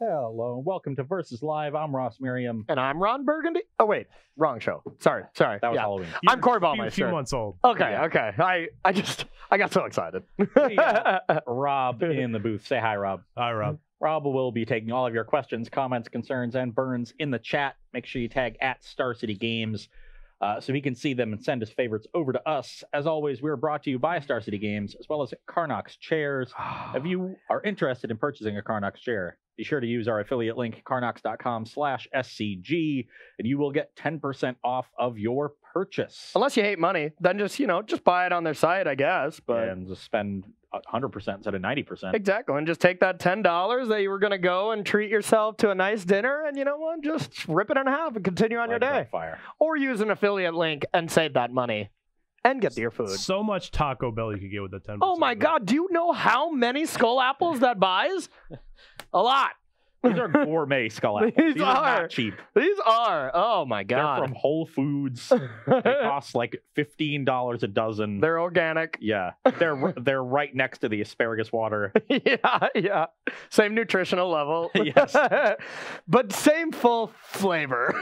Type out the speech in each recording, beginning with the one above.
Hello, welcome to Versus Live. I'm Ross Merriam. And I'm Ron Burgundy. Oh, wait. Wrong show. Sorry. That was Halloween. I'm Corey A few Baumeister. months old. Okay, Yeah. okay. I got so excited. Rob in the booth. Say hi, Rob. Hi, Rob. Rob will be taking all of your questions, comments, concerns, and burns in the chat. Make sure you tag at Star City Games so he can see them and send his favorites over to us. As always, we're brought to you by Star City Games as well as Carnox Chairs. If you are interested in purchasing a Carnox chair, be sure to use our affiliate link, carnox.com/SCG, and you will get 10% off of your purchase. Unless you hate money, then just buy it on their site, I guess. But And just spend 100% instead of 90%. exactly. And just take that $10 that you were going to go and treat yourself to a nice dinner, and you know what? Just rip it in half and continue on your Legs on day. fire. Or use an affiliate link and save that money and get your food. So much Taco Bell you could get with the 10%. Oh my God. Do you know how many skull apples that buys? A lot. These are gourmet skull apples. These are are. not cheap. These are. Oh my They're God. from Whole Foods. They cost like $15 a dozen. They're organic. Yeah, they're right next to the asparagus water. Yeah. Same nutritional level. Yes. But same full flavor.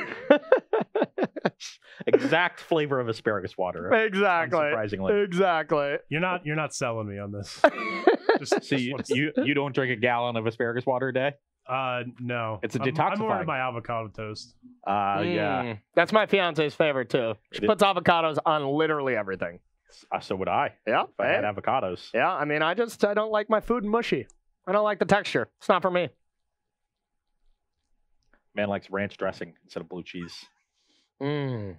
Exact flavor of asparagus water. Exactly. Unsurprisingly. Exactly. You're not selling me on this. So you don't drink a gallon of asparagus water a day? No. It's a I'm more detoxifying. into my avocado toast. Yeah. That's my fiance's favorite too. She It is- puts avocados on literally everything. So would I. Yeah. If I had avocados. Yeah. I mean, I don't like my food mushy. I don't like the texture. It's not for me. Man likes ranch dressing instead of blue cheese. Mm.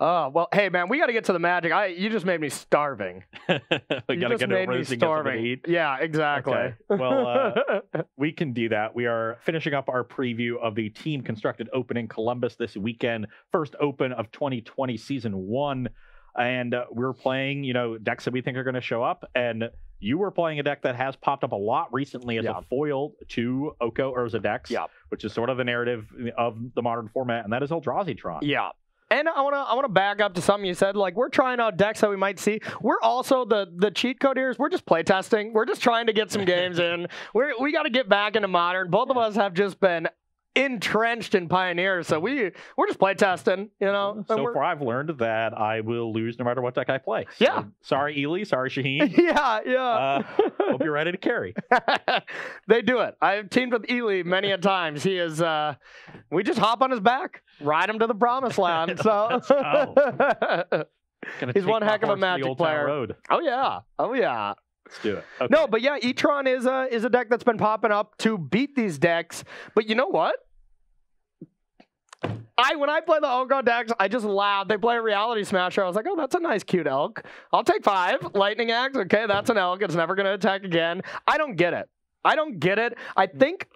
Oh, well, hey, man, we got to get to the magic. You just made me starving. We You gotta just get made over me this and get something to starving. eat. Yeah, exactly. Okay. Well, we can do that. We are finishing up our preview of the Team Constructed Open in Columbus this weekend. First Open of 2020 Season 1. And we're playing, decks that we think are going to show up. And you were playing a deck that has popped up a lot recently as Yeah. a foil to Oko Urza decks, Yeah. which is sort of the narrative of the modern format, and that is Eldrazi-tron. Yeah. And I wanna back up to something you said. Like, we're trying out decks that we might see. We're also the cheat code here is we're just play testing. We're just trying to get some games in. We got to get back into modern. Both of us have just been entrenched in Pioneer, so we're just play testing. And So we're- far, I've learned that I will lose no matter what deck I play. So, Yeah. sorry, Ely. Sorry, Shaheen. yeah. Hope you're ready to carry. They do it. I've teamed with Ely many a times. He is. We just hop on his back, ride him to the promised land. So Let's go. Gonna He's take one my heck of a horse to the Magic Old Town player. Road. Oh yeah. Let's do it. Okay. No, but yeah, Etron is a deck that's been popping up to beat these decks. But you know what? When I play the Oko decks, I just laugh. They play a Reality Smasher. I was like, oh, that's a nice, cute elk. I'll take 5. Lightning Axe. Okay, that's an elk. It's never going to attack again. I don't get it. I think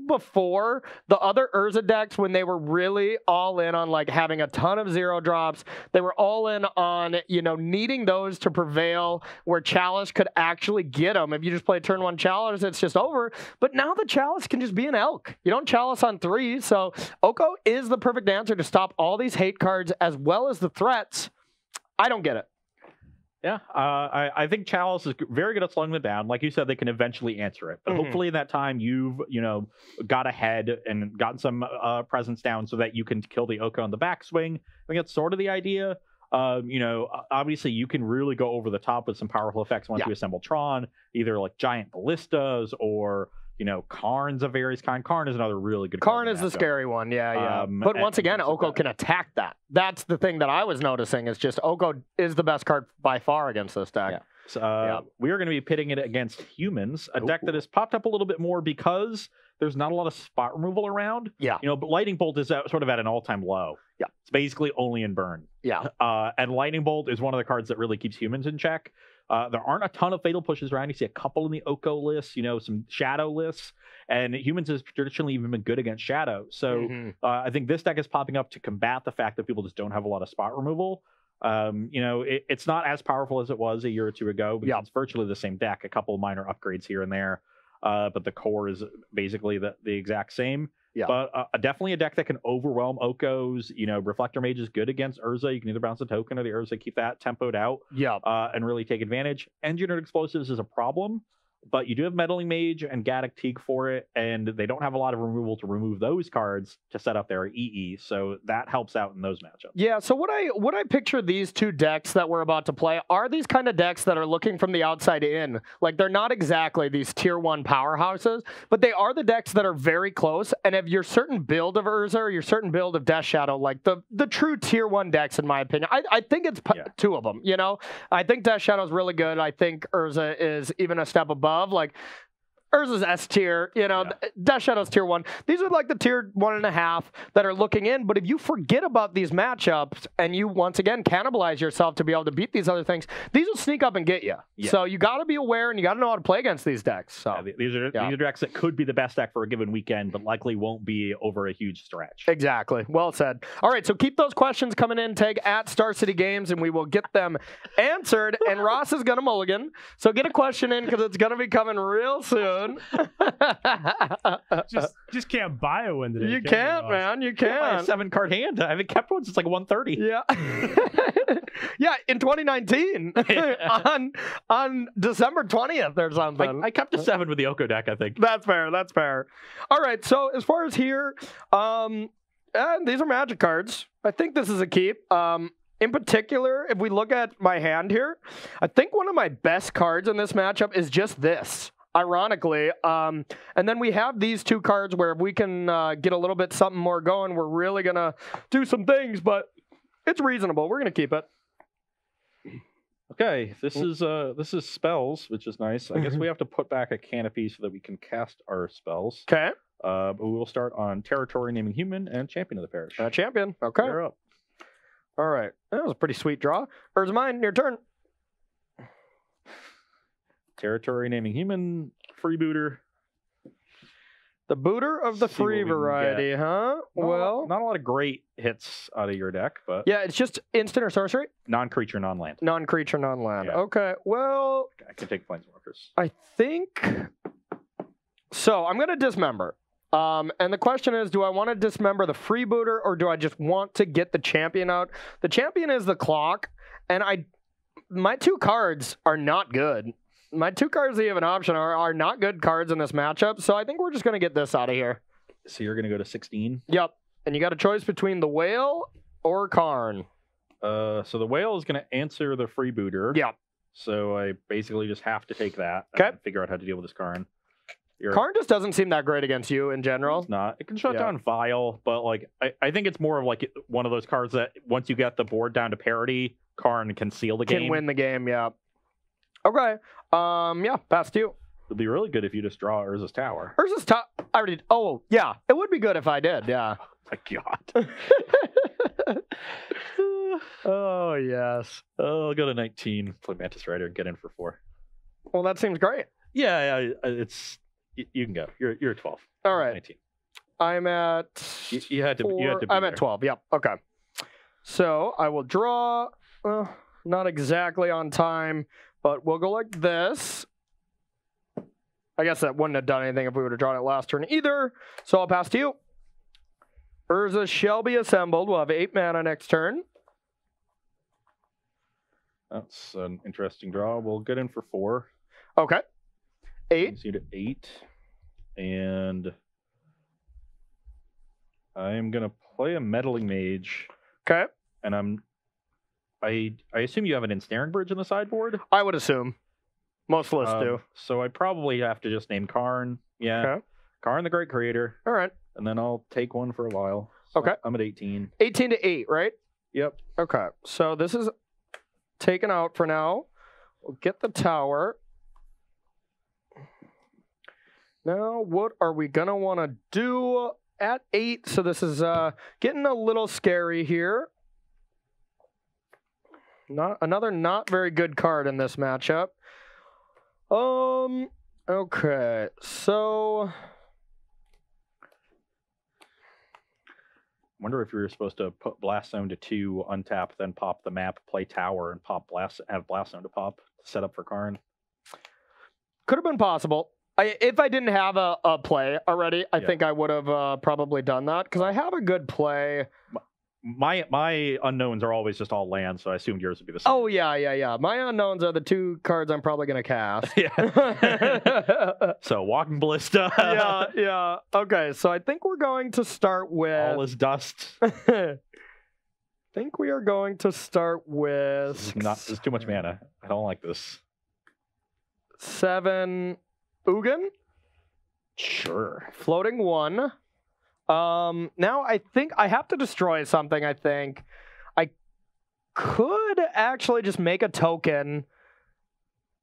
before the other Urza decks, when they were really all in on like having a ton of 0 drops, they were all in on needing those to prevail, where Chalice could actually get them. If you just play turn 1 Chalice, it's just over. But now the Chalice can just be an elk. You don't Chalice on 3, so Oko is the perfect answer to stop all these hate cards as well as the threats. I don't get it. Yeah, I think Chalice is very good at slowing them down. Like you said, they can eventually answer it. But hopefully in that time, you've, got ahead and gotten some presence down so that you can kill the Oko on the backswing. I think that's sort of the idea. Obviously, you can really go over the top with some powerful effects once you assemble Tron, either like giant ballistas or, Karn's of various kind. Karn is another really good Karn card. is the scary one, yeah. Um, But and- once again, and- Oko can attack that. That's the thing that I was noticing is just Oko is the best card by far against this deck. Yeah. So, we are going to be pitting it against Humans, a deck that has popped up a little bit more because there's not a lot of spot removal around. Yeah. But Lightning Bolt is sort of at an all-time low. Yeah. It's basically only in burn. Yeah. And Lightning Bolt is one of the cards that really keeps Humans in check. There aren't a ton of Fatal Pushes around. You see a couple in the Oko lists, some Shadow lists, and Humans has traditionally even been good against Shadow. So I think this deck is popping up to combat the fact that people just don't have a lot of spot removal. It's not as powerful as it was a year or two ago because it's virtually the same deck, a couple minor upgrades here and there. But the core is basically the exact same. Yeah. But definitely a deck that can overwhelm Okos. Reflector Mage is good against Urza. You can either bounce a token or the Urza, keep that tempoed out Yeah. and really take advantage. Engineered Explosives is a problem. but you do have Meddling Mage and Gaddock Teak for it, and they don't have a lot of removal to remove those cards to set up their EE, so that helps out in those matchups. Yeah, so what I picture these two decks that we're about to play are these kind of decks that are looking from the outside in. Like, they're not exactly these tier 1 powerhouses, but they are the decks that are very close, and if your certain build of Urza or your certain build of Death Shadow, like the true tier 1 decks, in my opinion, I think it's two of them, you know? I think Death Shadow is really good. I think Urza is even a step above. Like, Urza's S tier, you know, Death Shadow's tier 1. These are like the tier 1.5 that are looking in. But if you forget about these matchups and you once again cannibalize yourself to be able to beat these other things, these will sneak up and get you. Yeah. So you got to be aware and you got to know how to play against these decks. So these are decks that could be the best deck for a given weekend, but likely won't be over a huge stretch. Exactly. Well said. All right, so keep those questions coming in. Tag at Star City Games, and we will get them answered. And Ross is gonna mulligan, so get a question in because it's gonna be coming real soon. just can't buy a win today. You can't, man. You can't. A 7-card hand. I haven't kept one since like 130. Yeah. Yeah, in 2019 on December 20th or something. I kept a 7 with the Oko deck, I think. That's fair. That's fair. All right. So as far as here, and these are Magic cards. I think this is a keep. In particular, if we look at my hand here, I think one of my best cards in this matchup is just this. Ironically, and then we have these two cards where if we can get a little bit something more going, we're really gonna do some things, but it's reasonable. We're gonna keep it. Okay, this is spells, which is nice. I guess we have to put back a canopy so that we can cast our spells. Okay. But we will start on Territory Naming Human and Champion of the Parish. Champion. Okay. You're up. All right. That was a pretty sweet draw. Urza mine. Your turn. Territory Naming Human, freebooter. The booter of the free variety, huh? Well, not a lot of great hits out of your deck, but yeah, it's just instant or sorcery. Non-creature, non-land. Non-creature, non-land. Yeah. Okay. Well, I can take planeswalkers. I think so. I'm gonna dismember. And the question is, do I want to dismember the freebooter or do I just want to get the champion out? The champion is the clock, and my two cards are not good. My two cards that you have an option are not good cards in this matchup, so I think we're just going to get this out of here. So you're going to go to 16? Yep. And you got a choice between the Whale or Karn. So the Whale is going to answer the freebooter. Yep. So I basically just have to take that and figure out how to deal with this Karn. Karn just doesn't seem that great against you in general. It's not. It can shut down Vile, but like I think it's more of like one of those cards that once you get the board down to parity, Karn can seal the game. Can win the game, yeah. Okay. Yeah, pass to you. It'd be really good if you just draw Urza's Tower. Urza's Tower. I already. Oh, yeah. It would be good if I did. Yeah. Oh my God. Oh yes. I'll go to 19. Play Mantis Rider and get in for 4. Well, that seems great. Yeah. It's you can go. You're 12. All right. 19. I'm at. You had to. I'm at 12. Yep. Okay. So I will draw. Not exactly on time. But we'll go like this. I guess that wouldn't have done anything if we would have drawn it last turn either. So I'll pass to you. Urza shall be assembled. We'll have 8 mana next turn. That's an interesting draw. We'll get in for 4. Okay. 8. See to 8. And I'm going to play a Meddling Mage. Okay. And I assume you have an Ensnaring Bridge in the sideboard? I would assume. Most lists do. So I probably have to just name Karn. Yeah. Okay. Karn the Great Creator. All right. And then I'll take one for a while. So okay. I'm at 18. 18 to 8, right? Yep. Okay. So this is taken out for now. We'll get the tower. Now, what are we going to want to do at 8? So this is getting a little scary here. Another not very good card in this matchup. Okay, so wonder if you're supposed to put Blast Zone to 2, untap, then pop the map, play tower, and have Blast Zone to pop, set up for Karn. Could have been possible. If I didn't have a play already, I think I would have probably done that because I have a good play. my unknowns are always just all land, so I assumed yours would be the same. Oh, yeah. My unknowns are the 2 cards I'm probably going to cast. Yeah. So Walking Ballista. yeah. Okay, so I think we're going to start with... All is dust. I think we are going to start with... This is too much mana. I don't like this. 7 Ugin. Sure. Floating 1. Now I think I have to destroy something, I think. I could actually just make a token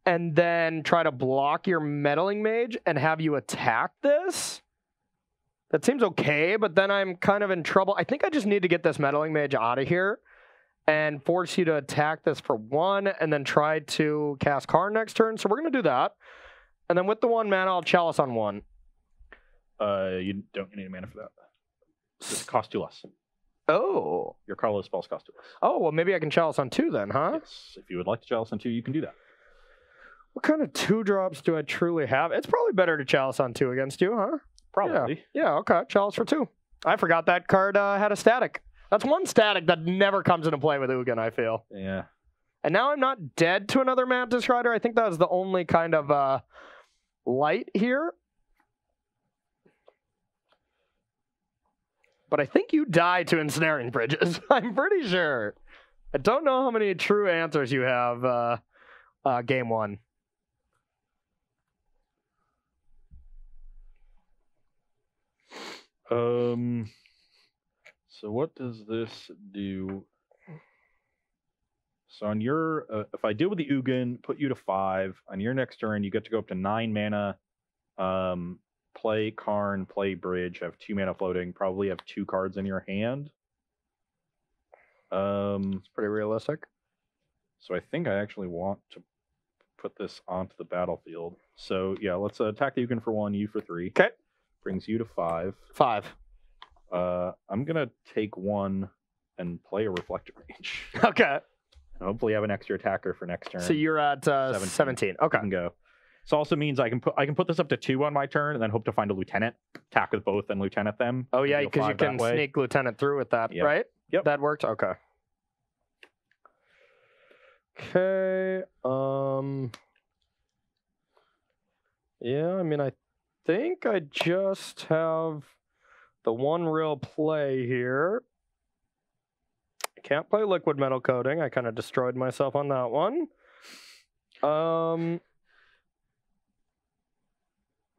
and then try to block your Meddling Mage and have you attack this. That seems okay, but then I'm kind of in trouble. I think I just need to get this Meddling Mage out of here and force you to attack this for 1 and then try to cast Karn next turn. So we're going to do that. And then with the 1 mana, I'll Chalice on 1. You don't need any mana for that. It costs 2 less. Oh. Your colorless spells cost 2 less. Oh, well, maybe I can Chalice on 2 then, huh? Yes. If you would like to Chalice on 2, you can do that. What kind of 2-drops do I truly have? It's probably better to Chalice on 2 against you, huh? Probably. Yeah, okay. Chalice for 2. I forgot that card had a static. That's 1 static that never comes into play with Ugin, I feel. Yeah. And now I'm not dead to another Mantis Rider. I think that was the only kind of light here. But I think you die to Ensnaring Bridges. I'm pretty sure. I don't know how many true answers you have game 1. So what does this do? So on your, if I deal with the Ugin, put you to 5. On your next turn, you get to go up to 9 mana. Play Karn, play Bridge, have 2 mana floating, probably have 2 cards in your hand. It's pretty realistic. So I think I actually want to put this onto the battlefield. So yeah, let's attack the Ugin for 1, you for 3. Okay. Brings you to 5. 5. I'm gonna take 1 and play a Reflector Mage. Okay. And hopefully have an extra attacker for next turn. So you're at 17. Okay. You can go. This also means I can put this up to 2 on my turn, and then hope to find a lieutenant, attack with both, and lieutenant them. Oh yeah, Deal because you 5 that can way. sneak lieutenant through with that, Yep. right? Yep. That worked. Okay. Okay. Yeah, I mean, I think I just have the one real play here. I can't play Liquid Metal Coating. I kind of destroyed myself on that one.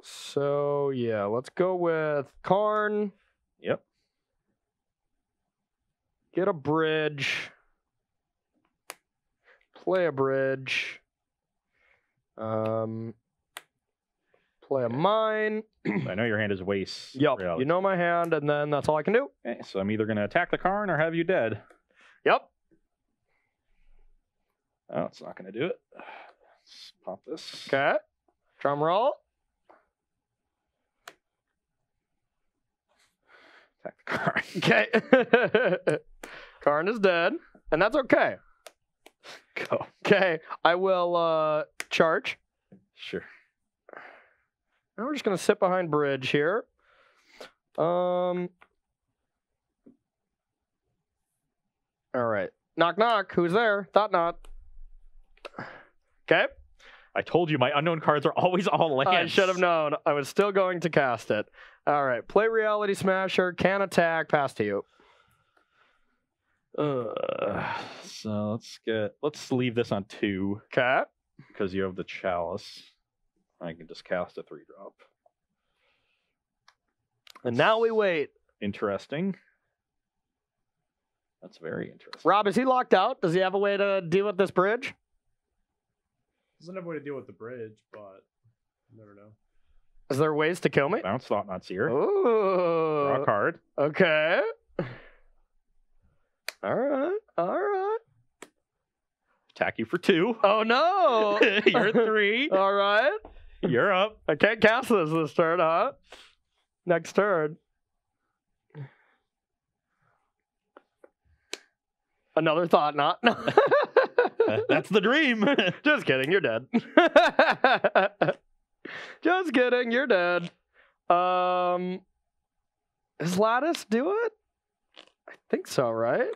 So yeah, let's go with Karn. Yep. Get a bridge. Play a bridge. Play a mine. I know your hand is waste. Yep. Reality. You know my hand, and then that's all I can do. Okay, so I'm either going to attack the Karn or have you dead. Yep. Oh, it's not going to do it. Let's pop this. Okay. Drum roll. Attack the Karn. Okay. Karn is dead, and that's okay. Go. Okay. I will charge. Sure. Now we're just gonna sit behind bridge here. All right. Knock knock. Who's there? Thought not. Okay. I told you my unknown cards are always all lands. I should have known. I was still going to cast it. All right. Play Reality Smasher. Can attack. Pass to you. So let's leave this on 2 Okay. because you have the Chalice. I can just cast a 3-drop. And now we wait. Interesting. That's very interesting. Rob, is he locked out? Does he have a way to deal with this bridge? Doesn't have a way to deal with the bridge, but you never know. Is there ways to kill me? Bounce Thought Not Seer. Ooh. Draw a card. Okay. All right. All right. Attack you for 2. Oh no. You're 3. All right. You're up. I can't cast this turn, huh? Next turn. Another thought not. That's the dream. Just kidding, you're dead. Just kidding, you're dead. Does Lattice do it? I think so, right?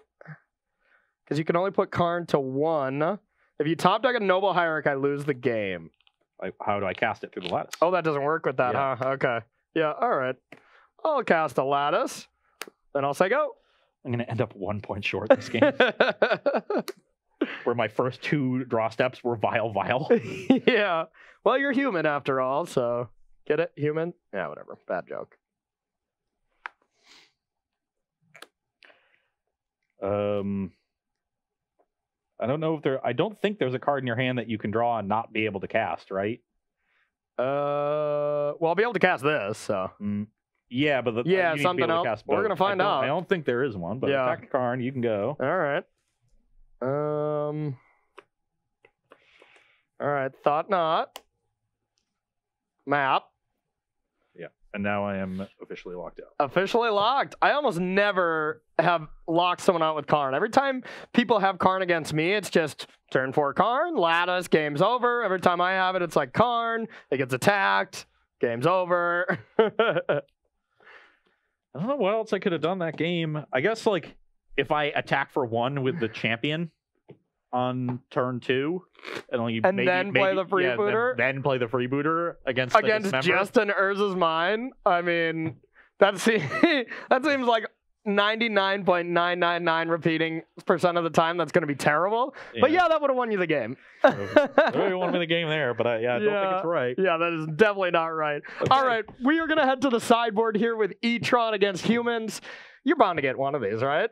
Because you can only put Karn to 1. If you top deck a Noble Hierarch, I lose the game. How do I cast it through the lattice? Oh, that doesn't work with that, Yeah. huh? Okay. Yeah, all right. I'll cast a lattice. Then I'll say go. I'm going to end up 1 point short this game, where my first 2 draw steps were vile. Yeah. Well, you're human after all, so get it? Human? Yeah, whatever. Bad joke. I don't know if I don't think there's a card in your hand that you can draw and not be able to cast, right? Well, I'll be able to cast this, so. Yeah, but Yeah, you need to be something able to else. cast We're both. gonna find out. I don't think there is one, but Yeah. attack a Karn, you can go. All right. All right. Thought not. Map. And now I am officially locked out. Officially locked. I almost never have locked someone out with Karn. Every time people have Karn against me, it's just turn 4 Karn, lattice, game's over. Every time I have it, it's like Karn, it gets attacked, game's over. I don't know what else I could have done that game. I guess like if I attack for 1 with the champion on turn 2, and like then play the freebooter? then play the freebooter against the dismember. Justin Urza's mine. I mean, that seems like 99.999 repeating % of the time that's going to be terrible. But yeah, that would have won you the game. I really want to win the game there, but I don't think it's right. Yeah, that is definitely not right. Okay. All right, we are going to head to the sideboard here with E-Tron against humans. You're bound to get one of these, right?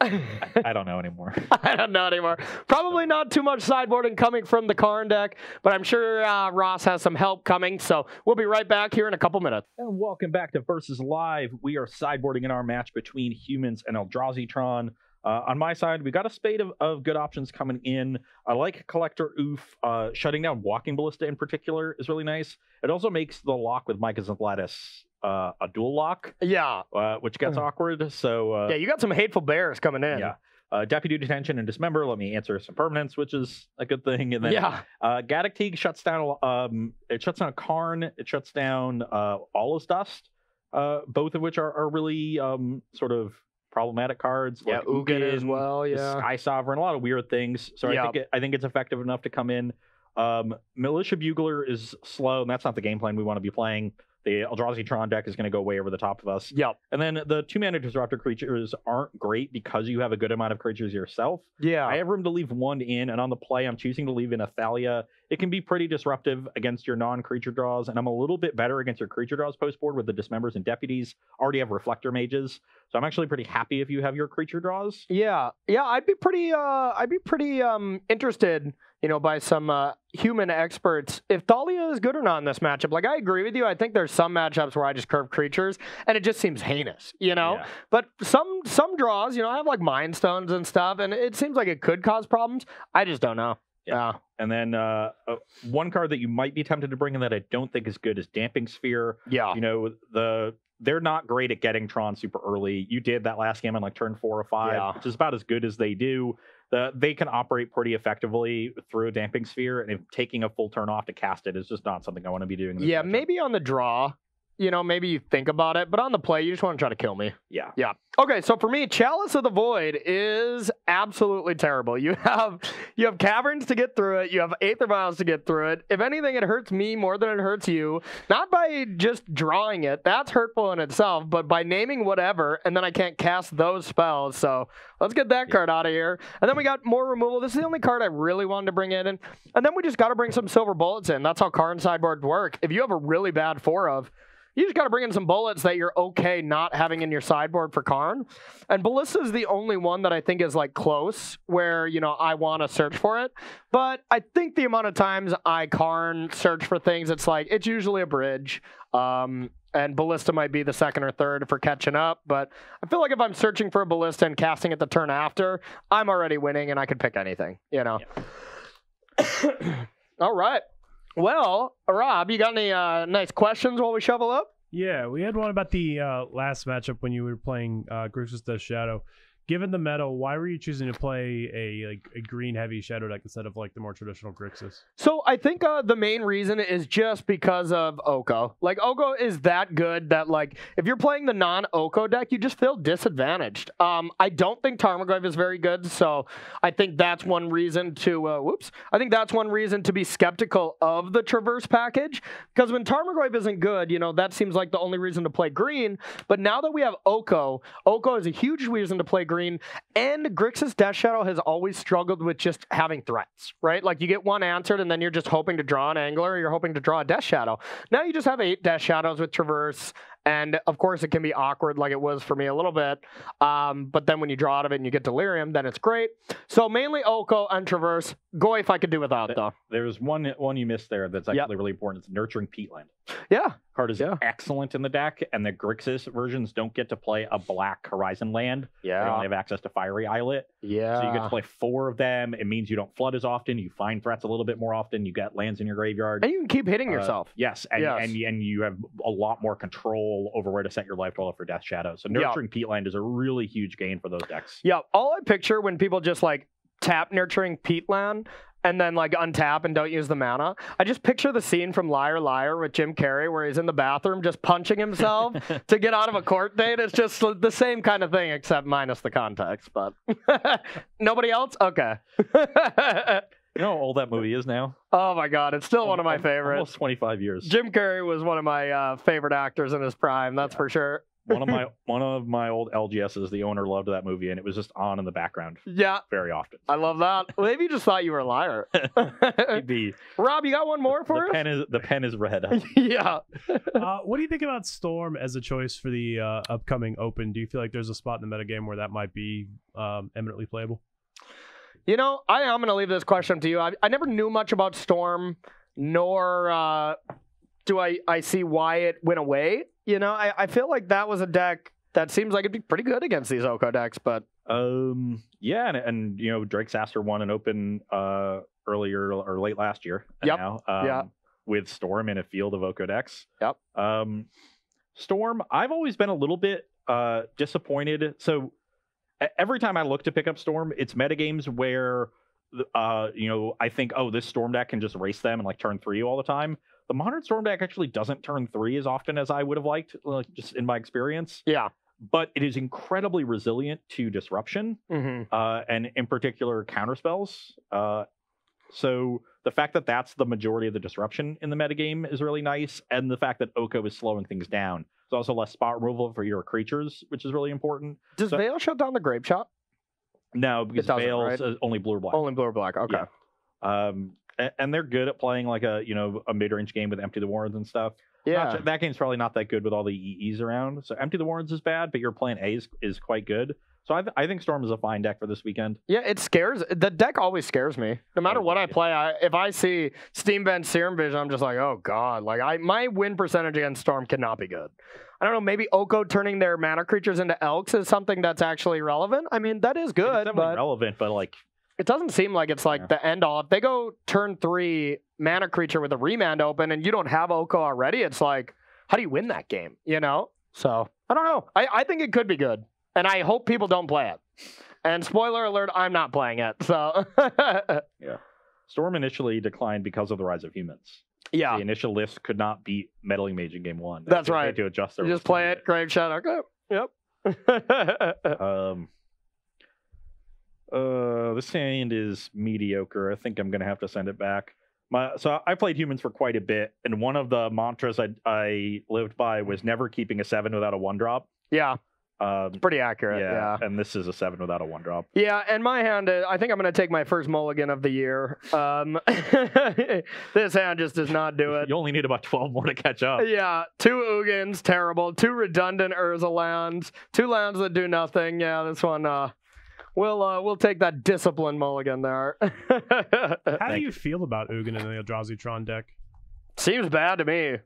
I don't know anymore. I don't know anymore. Probably not too much sideboarding coming from the Karn deck, but I'm sure Ross has some help coming. So we'll be right back here in a couple minutes. And welcome back to Versus Live. We are sideboarding in our match between humans and Eldrazi-Tron. On my side, we got a spate of good options coming in. I like Collector Oof. Shutting down Walking Ballista in particular is really nice. It also makes the lock with Micah's Lattice a dual lock, Yeah. which gets awkward. So Yeah, you got some hateful bears coming in. yeah. Deputy Detention and Dismember let me answer some permanents, which is a good thing. And then Yeah. Gaddock Teague shuts down. It shuts down Karn. It shuts down Allah's Dust. Both of which are really sort of problematic cards. Yeah, like Ugin as well. the Yeah. Sky Sovereign, a lot of weird things. So Yeah. I think it's effective enough to come in. Militia Bugler is slow, and that's not the game plan we want to be playing. The Eldrazi-Tron deck is going to go way over the top of us. Yep. And then the 2-mana Disruptor creatures aren't great because you have a good amount of creatures yourself. Yeah. I have room to leave 1 in, and on the play, I'm choosing to leave in Athalia. It can be pretty disruptive against your non-creature draws, and I'm a little bit better against your creature draws post-board with the Dismembers and Deputies. Already have Reflector Mages, so I'm actually pretty happy if you have your creature draws. Yeah. I'd be pretty interested, by some human experts if Thalia is good or not in this matchup. Like, I agree with you. I think there's some matchups where I just curve creatures and it just seems heinous, Yeah. But some draws, I have like Mind Stones and stuff, and it seems like it could cause problems. I just don't know. Yeah. And then one card that you might be tempted to bring in that I don't think is good is Damping Sphere. Yeah. They're not great at getting Tron super early. You did that last game on like turn 4 or 5, Yeah. which is about as good as they do. They can operate pretty effectively through a Damping Sphere, and if taking a full turn off to cast it is just not something I want to be doing. In this Yeah, matchup. maybe on the draw, maybe you think about it, but on the play, you just want to try to kill me. Yeah. Yeah. Okay, so for me, Chalice of the Void is absolutely terrible. You have Caverns to get through it. You have Aether Vials to get through it. If anything, it hurts me more than it hurts you. Not by just drawing it. That's hurtful in itself, but by naming whatever, and then I can't cast those spells. So let's get that card out of here. And then we got more removal. This is the only card I really wanted to bring in. And then we just got to bring some Silver Bullets in. That's how Karn sideboards work. If you have a really bad 4-of, you just got to bring in some bullets that you're okay not having in your sideboard for Karn. And Ballista is the only one that I think is like close where, I want to search for it. But I think the amount of times I Karn search for things, it's usually a bridge. And Ballista might be the second or third for catching up. But I feel like if I'm searching for a Ballista and casting it the turn after, I'm already winning and I could pick anything, Yeah. All right. Well, Rob, you got any nice questions while we shovel up? Yeah, we had one about the last matchup when you were playing Grixis Death Shadow. Given the meta, why were you choosing to play a green heavy Shadow deck instead of like the more traditional Grixis? So I think the main reason is just because of Oko. Like, Oko is that good that, like, if you're playing the non-Oko deck, you just feel disadvantaged. I don't think Tarmogoyf is very good, so I think that's one reason to I think that's one reason to be skeptical of the Traverse package, because when Tarmogoyf isn't good, you know, that seems like the only reason to play green. But now that we have Oko is a huge reason to play green, and Grixis Death Shadow has always struggled with just having threats, right? Like, you get one answered, and then you're just hoping to draw an Angler, or you're hoping to draw a Death Shadow. Now you just have 8 Death Shadows with Traverse, and of course it can be awkward, like it was for me a little bit. But then when you draw out of it and you get Delirium, then it's great. So mainly Oko and Traverse. Goyf I could do without, though. There's one you missed there that's actually really important. It's Nurturing Peatland. Yeah. Card is excellent in the deck, and the Grixis versions don't get to play a black Horizon land. Yeah. They only have access to Fiery Islet. Yeah. So you get to play 4 of them. It means you don't flood as often. You find threats a little bit more often. You get lands in your graveyard. And you can keep hitting yourself. Yes, and you have a lot more control over where to set your life total for Death Shadow. So Nurturing Peatland is a really huge gain for those decks. Yeah. All I picture when people just like tap Nurturing Peatland and then like untap and don't use the mana, I just picture the scene from Liar Liar with Jim Carrey where he's in the bathroom just punching himself to get out of a court date. It's just the same kind of thing except minus the context. But nobody else? Okay. You know how old that movie is now? Oh my God, it's still one of my favorites. Almost 25 years. Jim Carrey was one of my favorite actors in his prime, that's for sure. One of my old LGSs, the owner loved that movie, and it was just on in the background. Yeah. Very often. I love that. Maybe you just thought you were a liar. Maybe. Rob, you got one more for us? The pen is red. Yeah. What do you think about Storm as a choice for the upcoming Open? Do you feel like there's a spot in the metagame where that might be eminently playable? You know, I am going to leave this question to you. I never knew much about Storm, nor do I see why it went away. You know, I feel like that was a deck that seems like it'd be pretty good against these Oko decks, but... Yeah, and you know, Drake Sasser won an Open earlier or late last year. With Storm in a field of Oko decks. Yep. Storm, I've always been a little bit disappointed. So every time I look to pick up Storm, it's metagames where, you know, I think, oh, this Storm deck can just race them and like turn 3 all the time. The modern Storm deck actually doesn't turn 3 as often as I would have liked, just in my experience. Yeah. But it is incredibly resilient to disruption, and in particular counterspells. So the fact that that's the majority of the disruption in the metagame is really nice, and the fact that Oko is slowing things down. There's also less spot removal for your creatures, which is really important. Does Veil shut down the Grape Shot? No, because Veil's only blue or black. Only blue or black, okay. Yeah. And they're good at playing like a mid-range game with Empty the Warrens and stuff. Yeah. That game's probably not that good with all the EEs around. So Empty the Warrens is bad, but your plan A is quite good. So I think Storm is a fine deck for this weekend. Yeah, it scares. The deck always scares me. No matter what I play, if I see Steamvent Serum Vision, I'm just like, oh God. Like my win percentage against Storm cannot be good. I don't know, maybe Oko turning their mana creatures into Elks is something that's actually relevant. I mean, that is good. It's definitely relevant, but like... It doesn't seem like it's like the end all. If they go turn 3 mana creature with a remand open and you don't have Oko already, it's like, how do you win that game? You know? So, I don't know. I think it could be good. And I hope people don't play it. And spoiler alert, I'm not playing it. So, yeah. Storm initially declined because of the rise of humans. Yeah. The initial list could not beat Meddling Mage in game 1. That's right. To adjust their just play it, Grave Shadow. Okay. Yep. This hand is mediocre. I think I'm going to have to send it back. So I played humans for quite a bit, and one of the mantras I lived by was never keeping a 7 without a 1-drop. Yeah. It's pretty accurate. Yeah. And this is a 7 without a 1-drop. Yeah, and my hand, I think I'm going to take my first mulligan of the year. This hand just does not do it. You only need about 12 more to catch up. Yeah, 2 Ugins, terrible. 2 redundant Urza lands. 2 lands that do nothing. Yeah, this one, we'll take that discipline mulligan there. How do you feel about Ugin in the Eldrazi Tron deck? Seems bad to me.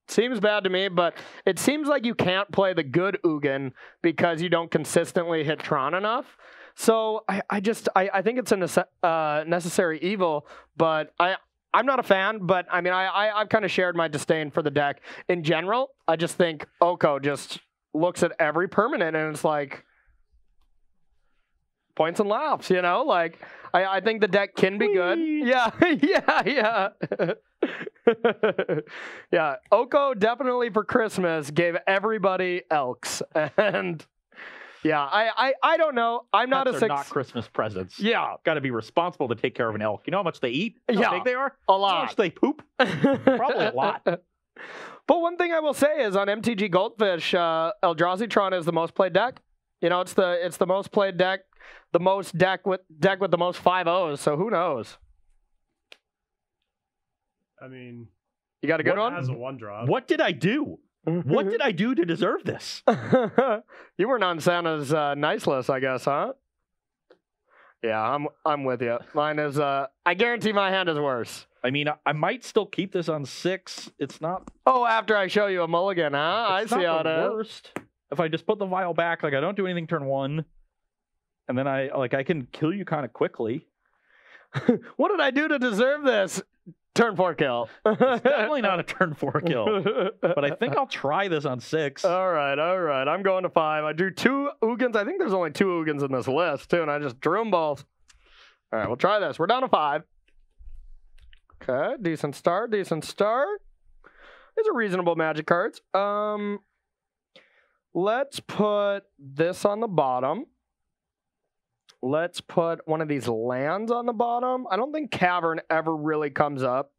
Seems bad to me, but it seems like you can't play the good Ugin because you don't consistently hit Tron enough. So I think it's a necessary evil, but I'm not a fan, but I mean, I've kind of shared my disdain for the deck in general. I just think Oko just looks at every permanent and it's like, points and laughs, you know? Like, I think the deck can be good. Whee! Yeah, yeah. Yeah, Oko definitely for Christmas gave everybody Elks. And yeah, I don't know. I'm not Pets a are not Christmas presents. Yeah, Got to be responsible to take care of an elk. You know how much they eat? How Yeah. big they are? a How lot. much they poop? Probably a lot. But one thing I will say is on MTG Goldfish, Eldrazi-tron is the most played deck. You know, it's the most played deck, the most deck with the most 5-0s. So who knows? I mean, You got a good what one? has a 1-drop? What did I do? What did I do to deserve this? You weren't on Santa's nice list, I guess, huh? Yeah, I'm with you. Mine is. I guarantee my hand is worse. I mean, I might still keep this on 6. It's not. Oh, after I show you a mulligan, huh? It's I see how not it the is. worst. If I just put the vial back, like I don't do anything turn 1, and then I can kill you kind of quickly. What did I do to deserve this? Turn 4 kill. It's definitely not a turn 4 kill, but I think I'll try this on 6. All right. I'm going to 5. I drew 2 Ugins. I think there's only 2 Ugins in this list, too, and I just drew them both. All right, we'll try this. We're down to 5. Okay, decent start. These are reasonable Magic cards. Let's put this on the bottom. Let's put one of these lands on the bottom. I don't think Cavern ever really comes up.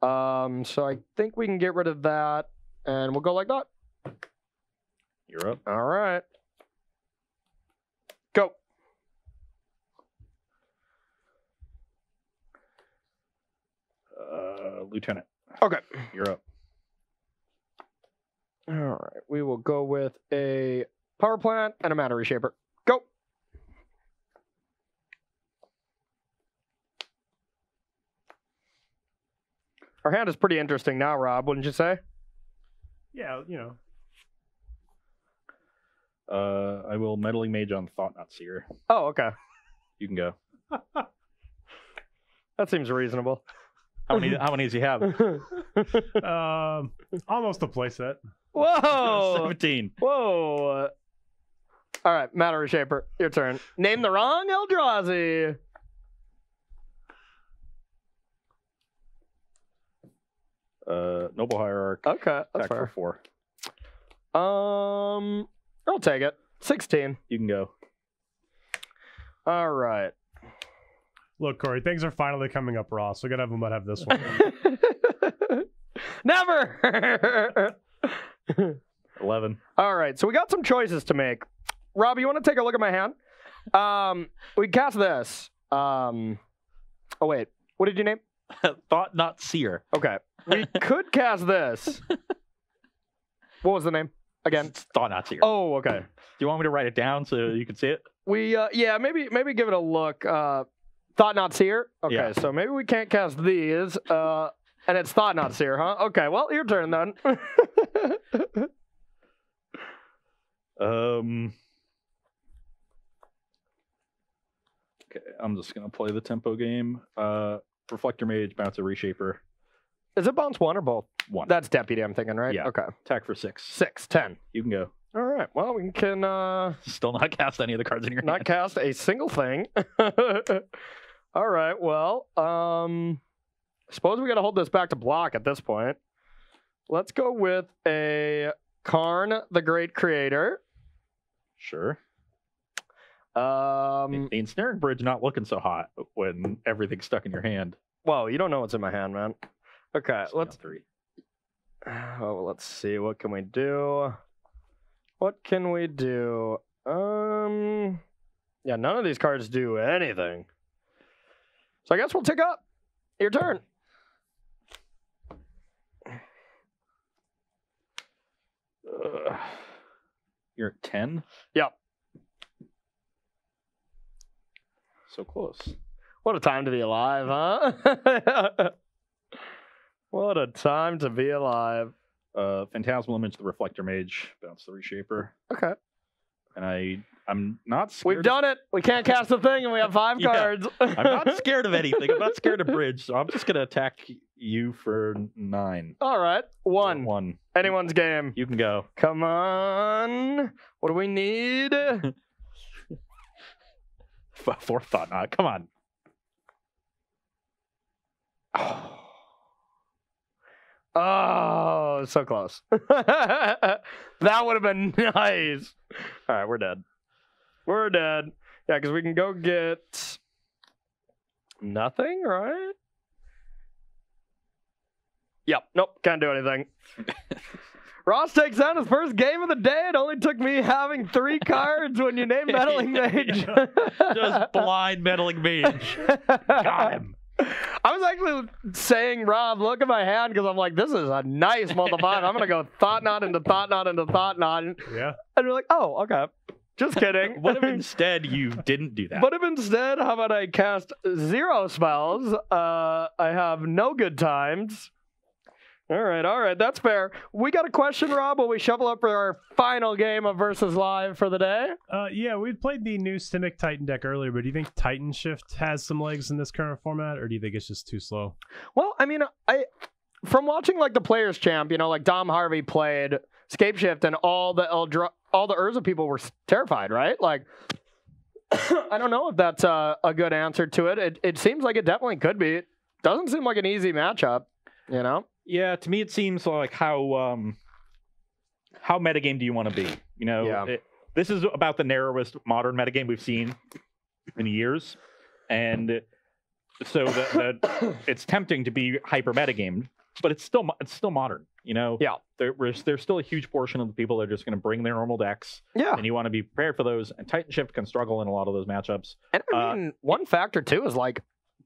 So I think we can get rid of that, and we'll go like that. You're up. All right. Go. Lieutenant, Okay. you're up. All right. We will go with a power plant and a mana reshaper. Go. Our hand is pretty interesting now, Rob, wouldn't you say? Yeah, you know. I will meddling mage on Thought Not Seer. Oh, okay. You can go. That seems reasonable. How many does he have? Almost a playset. Whoa. 17. Whoa. All right, Matter Reshaper, your turn. Name the wrong Eldrazi. Noble Hierarch. Okay, that's Attack for fair. 4. I'll take it. 16. You can go. All right. Look, Corey, things are finally coming up raw, so we gotta have him have this one. Never. 11. All right, so we got some choices to make. Rob, you want to take a look at my hand? We cast this. Oh wait, what did you name? Thought Not Seer. Okay, we could cast this. What was the name again? It's Thought Not Seer. Oh, okay. Do you want me to write it down so you can see it? We yeah, maybe give it a look. Thought Not Seer. Okay, Yeah. so maybe we can't cast these. And it's Thought Not Seer, huh? Okay, well, your turn then. Okay, I'm just gonna play the tempo game. Reflector Mage, bounce a Reshaper. Is it bounce 1 or both? 1. That's deputy, I'm thinking, right? Yeah. Okay. Attack for 6. 6, 10. You can go. All right. Well, we can Still not cast any of the cards in your not hand. cast a single thing. All right. Well, suppose we got to hold this back to block at this point. Let's go with a Karn, the Great Creator. Sure. Um, The Ensnaring Bridge not looking so hot when everything's stuck in your hand. Whoa, you don't know what's in my hand, man. Okay, let's 3. let's see. What can we do? What can we do? Yeah, none of these cards do anything. So I guess we'll tick up. Your turn. You're at 10? Yep. So close. What a time to be alive, huh? What a time to be alive. Phantasmal Image, the Reflector Mage, bounce the Reshaper. Okay. And I'm not scared. We've done it. We can't cast a thing and we have 5 Yeah. cards. I'm not scared of anything. I'm not scared of Bridge, so I'm just going to attack you for 9. All right. 1. 1. Anyone's game. You can go. Come on. What do we need? Fourth thought knot. Come on. Oh, so close. That would have been nice. All right, we're dead. We're dead. Yeah, because we can go get nothing, right? Yep. Nope. Can't do anything. Ross takes down his first game of the day. It only took me having 3 cards when you named Meddling Mage. Just blind Meddling Mage. Got him. I was actually saying, Rob, look at my hand because I'm like, this is a nice multiplier. I'm going to go Thought Knot into Thought Knot into Thought Knot. Yeah. And you're like, oh, okay. Just kidding. What if instead you didn't do that? What if instead, how about I cast 0 spells? I have no good times. All right, that's fair. We got a question, Rob, while we shuffle up for our final game of Versus Live for the day. Yeah, we played the new Simic Titan deck earlier, but do you think Titan Shift has some legs in this current format, or do you think it's just too slow? Well, I mean, from watching like the Players Champ, you know, like Dom Harvey played Scape Shift, and all the Urza people were terrified, right? Like, I don't know if that's a good answer to it. It seems like it definitely could be. It doesn't seem like an easy matchup, you know? Yeah, to me it seems like how metagame do you want to be? You know, Yeah. This is about the narrowest modern metagame we've seen in years, and so it's tempting to be hyper metagamed, but it's still modern. You know, Yeah. There's still a huge portion of the people that are just going to bring their normal decks, Yeah. and you want to be prepared for those. And Titan Shift can struggle in a lot of those matchups. And I mean, one factor too is like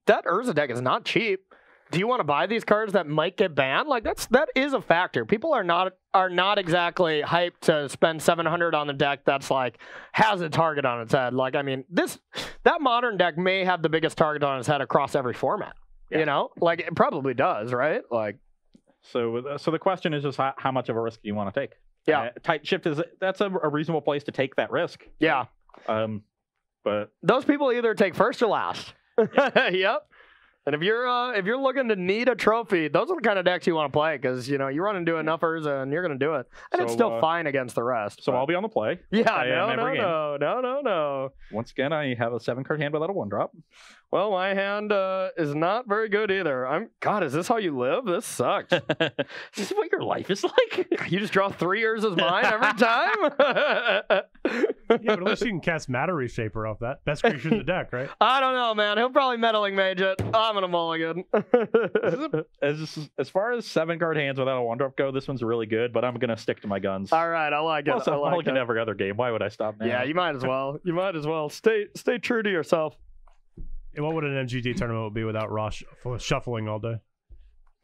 that Urza deck is not cheap. Do you want to buy these cards that might get banned? Like that is a factor. People are not exactly hyped to spend $700 on the deck that's like has a target on its head. Like, I mean, that modern deck may have the biggest target on its head across every format. Yeah. You know, like it probably does, right? Like, so the question is just how much of a risk do you want to take? Yeah. Titan Shift that's a reasonable place to take that risk. yeah, But those people either take first or last. Yep. And if you're looking to need a trophy, those are the kind of decks you want to play because you know you run into enough Urza and you're going to do it, and it's still fine against the rest. So but- I'll be on the play. Yeah, I am every game. no. Once again, I have a 7-card hand without a 1-drop. Well, my hand is not very good either. God, is this how you live? This sucks. This is what your life is like. You just draw 3 Urzas mine every time? Yeah, but at least you can cast Matter Reshaper off that. Best creature in the deck, right? I don't know, man. He'll probably Meddling Mage it. I'm gonna mulligan. As far as 7-card hands without a 1-drop go, this one's really good, but I'm going to stick to my guns. All right, I like it. Also, I like mulligan it. every other game. Why would I stop now? Yeah, you might as well. You might as well. Stay true to yourself. And what would an MGT tournament be without Ross shuffling all day?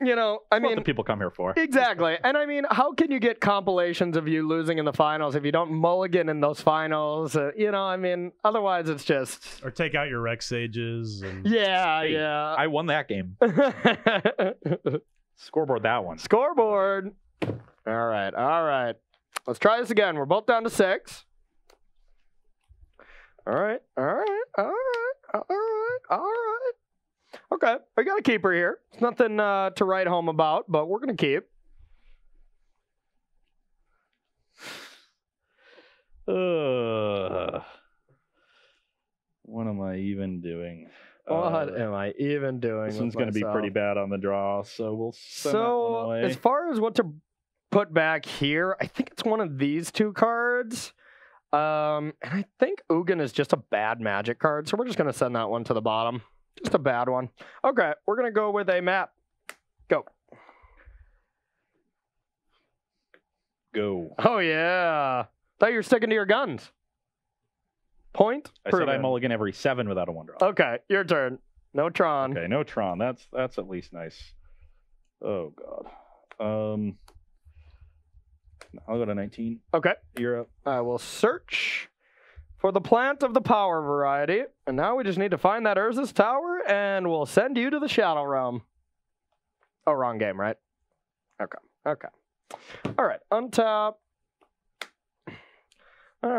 You know, I That's what mean, the people come here for. exactly. And I mean, how can you get compilations of you losing in the finals if you don't mulligan in those finals? You know, I mean, otherwise it's just. Or take out your Rex Sages and Yeah, Hey, yeah. I won that game. Scoreboard that one. Scoreboard. All right. Let's try this again. We're both down to 6. All right. Okay, we got a keeper here. It's nothing to write home about, but we're going to keep. What am I even doing? What am I even doing? This one's going to be pretty bad on the draw, so we'll send that one So, away. as far as what to put back here, I think it's one of these 2 cards. And I think Ugin is just a bad magic card, so we're just going to send that one to the bottom. Just a bad one. Okay, we're going to go with a map. Go. Go. Oh, yeah. Thought you were sticking to your guns. Point. I said I proven. mulligan every 7 without a 1-drop. Okay, your turn. No Tron. Okay, no Tron. That's at least nice. Oh god. I'll go to 19. Okay. You're up. I will search for the plant of the power variety. And now we just need to find that Urza's Tower, and we'll send you to the Shadow Realm. Oh, wrong game, right? Okay. All right, untap. All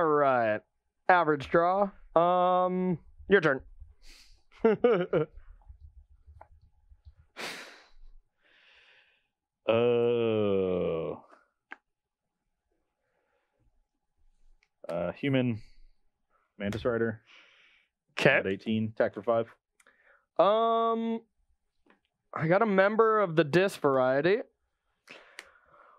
right. Average draw. Your turn. Human Mantis Rider. Okay. At 18, attack for 5. I got a member of the Dis variety.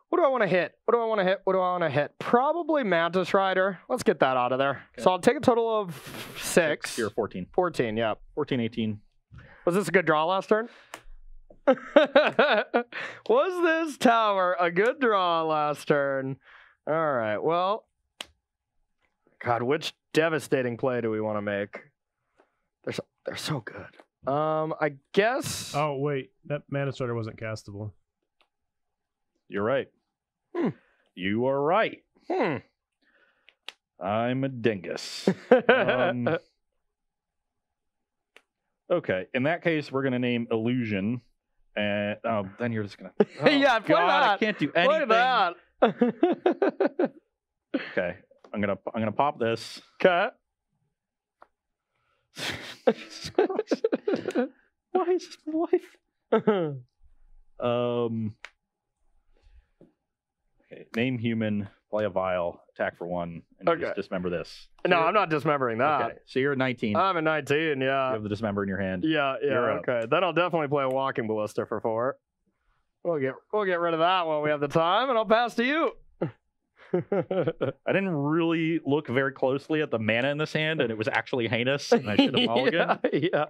What do I want to hit? What do I want to hit? What do I want to hit? Probably Mantis Rider. Let's get that out of there. Okay. So I'll take a total of 6. You're 14. 14, yeah. 14, 18. Was this a good draw last turn? Was this tower a good draw last turn? All right, well. God, which devastating play do we want to make? They're so good. I guess. Oh wait, that Mana Starter wasn't castable. You're right. You are right. Hmm. I'm a dingus. Okay, in that case, we're gonna name Illusion, and then you're just gonna. Oh, Yeah, play God, I that. can't do Play anything. that. Okay, I'm gonna pop this. Okay. Jesus Christ. Why is this my life? Okay, name human, play a vial, attack for 1, and you Okay. just dismember this. No, I'm not dismembering that. Okay, so you're at 19. You I'm at 19, yeah. have the dismember in your hand. Yeah, You're up. okay. Then I'll definitely play a walking ballista for 4. We'll get rid of that while we have the time, and I'll pass to you. I didn't really look very closely at the mana in this hand, and it was actually heinous, and I should have mulliganed. Yeah.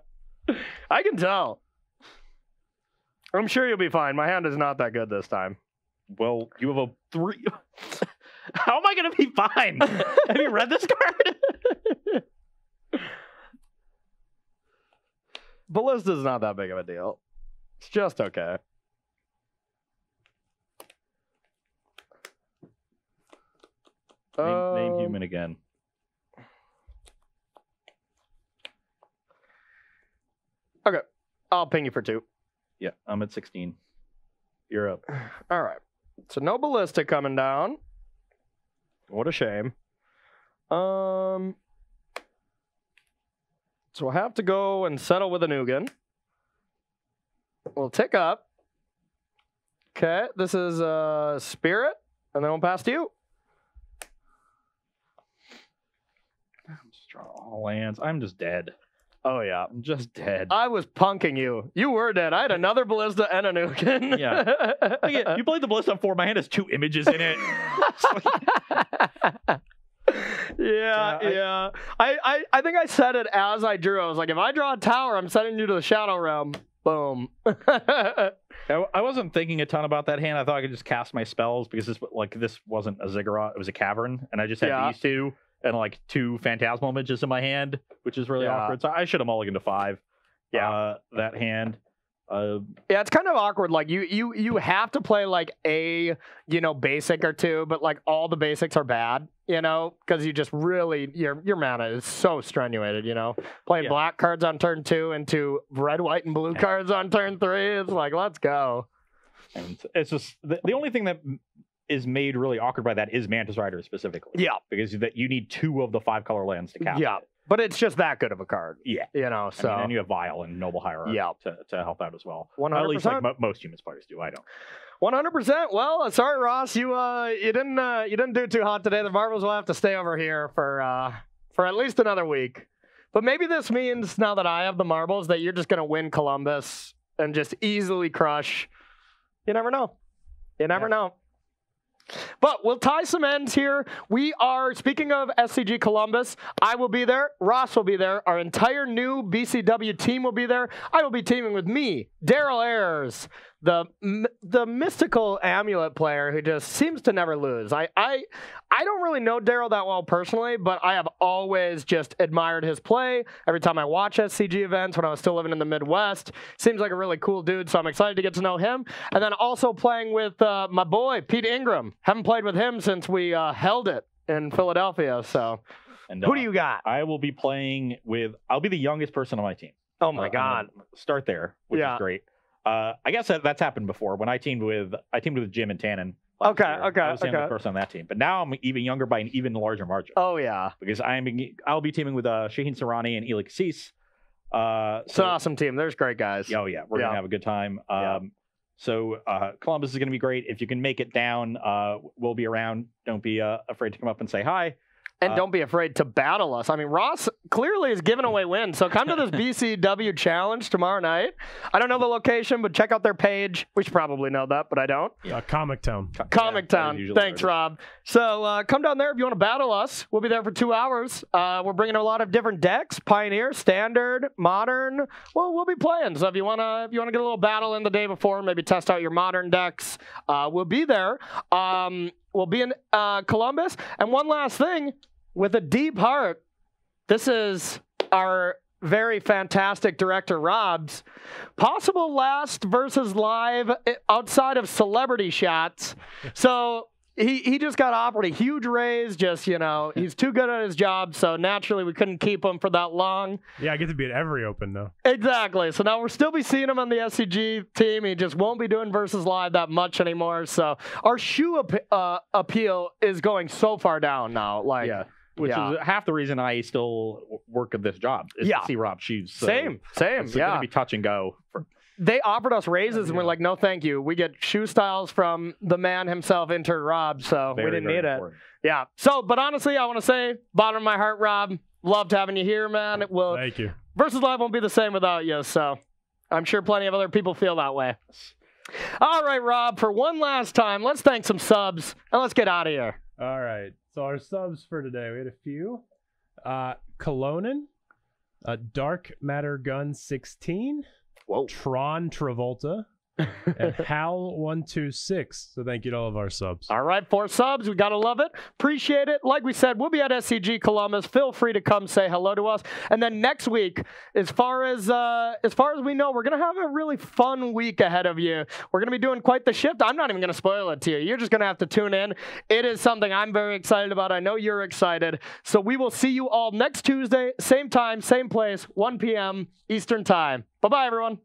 I can tell. I'm sure you'll be fine. My hand is not that good this time. Well, you have a 3. How am I going to be fine? Have you read this card? Ballista's not that big of a deal. It's just okay. Name human again. Okay. I'll ping you for 2. Yeah, I'm at 16. You're up. All right. So no ballista coming down. What a shame. So we'll have to go and settle with a Nugan. We'll tick up. Okay, this is Spirit, and then we'll pass to you. I'm just drawing all lands. I'm just dead. Oh yeah. I'm just dead. I was punking you. You were dead. I had another ballista and a Nugan. Yeah. You played the Ballista 4. My hand has 2 images in it. Yeah. I think I said it as I drew. I was like, if I draw a tower, I'm sending you to the Shadow Realm. Boom. I wasn't thinking a ton about that hand. I thought I could just cast my spells because this wasn't a Ziggurat. It was a Cavern, and I just had these 2 and like 2 Phantasmal images in my hand, which is really awkward. So I should have mulliganed to 5. That hand. Yeah, it's kind of awkward. Like you have to play like a basic or 2, but like all the basics are bad, because you just really your mana is so strenuated. Playing black cards on turn 2 and 2 red, white, and blue cards on turn 3. It's like, let's go. And it's just the only thing that is made really awkward by that is Mantis Rider specifically. Yeah, because you need 2 of the 5 color lands to cast. Yeah. It. But it's just that good of a card. Yeah. So. And you have Vial and Noble Hierarchy to help out as well. 100%. At least like most humans players do. I don't. 100%. Well, sorry, Ross. You didn't do too hot today. The Marvels will have to stay over here for at least another week. But maybe this means now that I have the marbles that you're just going to win Columbus and just easily crush. You never know. You never know. But we'll tie some ends here. We are, speaking of SCG Columbus, I will be there. Ross will be there. Our entire new BCW team will be there. I will be teaming with me, Daryl Ayers, the mystical amulet player who just seems to never lose. I don't really know Daryl that well personally, but I have always just admired his play. Every time I watch SCG events when I was still living in the Midwest, seems like a really cool dude, so I'm excited to get to know him. And then also playing with my boy, Pete Ingram. Haven't played with him since we held it in Philadelphia, so And, who do you got? I will be playing with. I'll be the youngest person on my team. Oh my God! Start there, which is great. I guess that's happened before when I teamed with Jim and Tannen. Okay. I was the youngest person on that team, but now I'm even younger by an even larger margin. Oh yeah, because I'll be teaming with Shaheen Sarani and Eli Cassis. It's an awesome team. There's great guys. Oh yeah, we're gonna have a good time. So Columbus is gonna be great. If you can make it down, we'll be around. Don't be afraid to come up and say hi. And don't be afraid to battle us. I mean, Ross clearly is giving away wins. So come to this BCW challenge tomorrow night. I don't know the location, but check out their page. We should probably know that, but I don't. Comic Town. Comic Town. Thanks, Rob. So come down there if you want to battle us. We'll be there for 2 hours. We're bringing a lot of different decks: Pioneer, Standard, Modern. Well, we'll be playing. So if you wanna get a little battle in the day before, maybe test out your Modern decks, we'll be there. We'll be in Columbus. And one last thing, with a deep heart, this is our very fantastic director, Rob's possible last versus live outside of celebrity shots. So he just got offered a huge raise. Just, he's too good at his job. So naturally, we couldn't keep him for that long. Yeah, I get to be at every Open, though. Exactly. So now we'll still be seeing him on the SCG team. He just won't be doing versus live that much anymore. So our shoe appeal is going so far down now. Which is half the reason I still work at this job is to see Rob's shoes. So Same. It's going to be touch and go. They offered us raises, and we're like, no, thank you. We get shoe styles from the man himself, intern Rob, so we didn't need it. Yeah. So, but honestly, I want to say, bottom of my heart, Rob, loved having you here, man. Thank you. Versus Live won't be the same without you, so I'm sure plenty of other people feel that way. All right, Rob, for one last time, let's thank some subs, and let's get out of here. All right. So our subs for today, we had a few. Colonin, Dark Matter Gun 16. Whoa. Tron Travolta, and Hal126. So thank you to all of our subs. All right, 4 subs. We got to love it. Appreciate it. Like we said, we'll be at SCG Columbus. Feel free to come say hello to us. And then next week, as far as we know, we're going to have a really fun week ahead of you. We're going to be doing quite the shift. I'm not even going to spoil it to you. You're just going to have to tune in. It is something I'm very excited about. I know you're excited. So we will see you all next Tuesday, same time, same place, 1 p.m. Eastern Time. Bye-bye, everyone.